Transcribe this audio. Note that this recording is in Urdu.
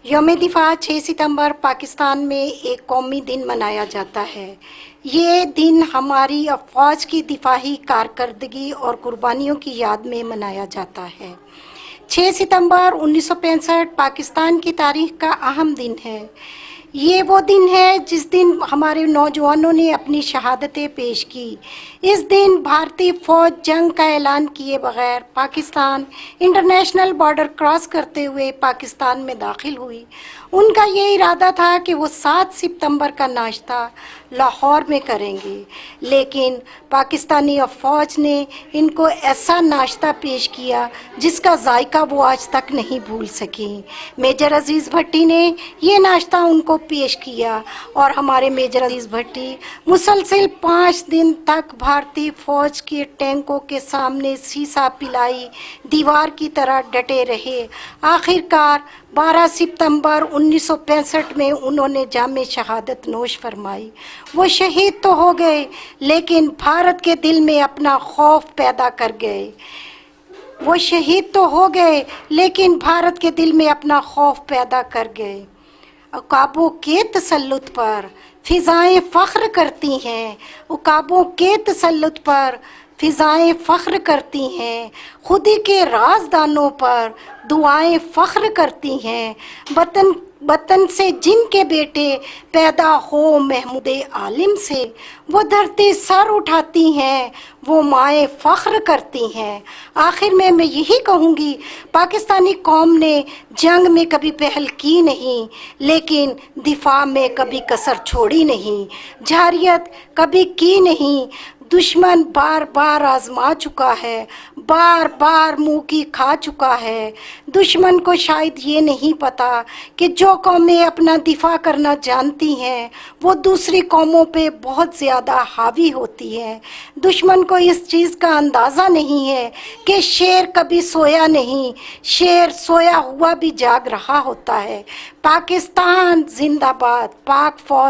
یوم دفاع 6 ستمبر پاکستان میں ایک قومی دن منایا جاتا ہے۔ یہ دن ہماری افواج کی دفاعی کارکردگی اور قربانیوں کی یاد میں منایا جاتا ہے۔ 6 ستمبر 1965 پاکستان کی تاریخ کا اہم دن ہے۔ یہ وہ دن ہے جس دن ہمارے نوجوانوں نے اپنی شہادتیں پیش کی۔ اس دن بھارتی فوج جنگ کا اعلان کیے بغیر پاکستان انٹرنیشنل بارڈر کراس کرتے ہوئے پاکستان میں داخل ہوئی۔ ان کا یہ ارادہ تھا کہ وہ 7 ستمبر کا ناشتہ لاہور میں کریں گے، لیکن پاکستانی افواج نے ان کو ایسا ناشتہ پیش کیا جس کا ذائقہ وہ آج تک نہیں بھول سکیں۔ میجر عزیز بھٹی نے یہ ناشتہ ان کو پیش کیا اور ہمارے میجر عزیز بھٹی مسلسل 5 دن تک بھارتی فوج کے ٹینکوں کے سامنے سیسا پلائی دیوار کی طرح ڈٹے رہے۔ آخر کار 12 ستمبر 1965 میں انہوں نے جام شہادت نوش فرمائی۔ وہ شہید تو ہو گئے لیکن بھارت کے دل میں اپنا خوف پیدا کر گئے۔ وہ شہید تو ہو گئے لیکن بھارت کے دل میں اپنا خوف پیدا کر گئے۔ عقابوں کے تسلط پر فضائیں فخر کرتی ہیں، عقابوں کے تسلط پر فضائیں فخر کرتی ہیں، خودی کے رازدانوں پر دعائیں فخر کرتی ہیں۔ وطن سے جن کے بیٹے پیدا ہو محمود عالم سے، وہ دھرتی سر اٹھاتی ہیں، وہ مائیں فخر کرتی ہیں۔ آخر میں یہی کہوں گی، پاکستانی قوم نے جنگ میں کبھی پہل کی نہیں، لیکن دفاع میں کبھی کسر چھوڑی نہیں، جارحیت کبھی کی نہیں۔ دشمن بار بار آزما چکا ہے، بار بار منہ کی کھا چکا ہے۔ دشمن کو شاید یہ نہیں پتا کہ جو قومیں اپنا دفاع کرنا جانتی ہیں وہ دوسری قوموں پہ بہت زیادہ حاوی ہوتی ہیں۔ دشمن کو اس چیز کا اندازہ نہیں ہے کہ شیر کبھی سویا نہیں، شیر سویا ہوا بھی جاگ رہا ہوتا ہے۔ پاکستان زندہ باد، پاک فوج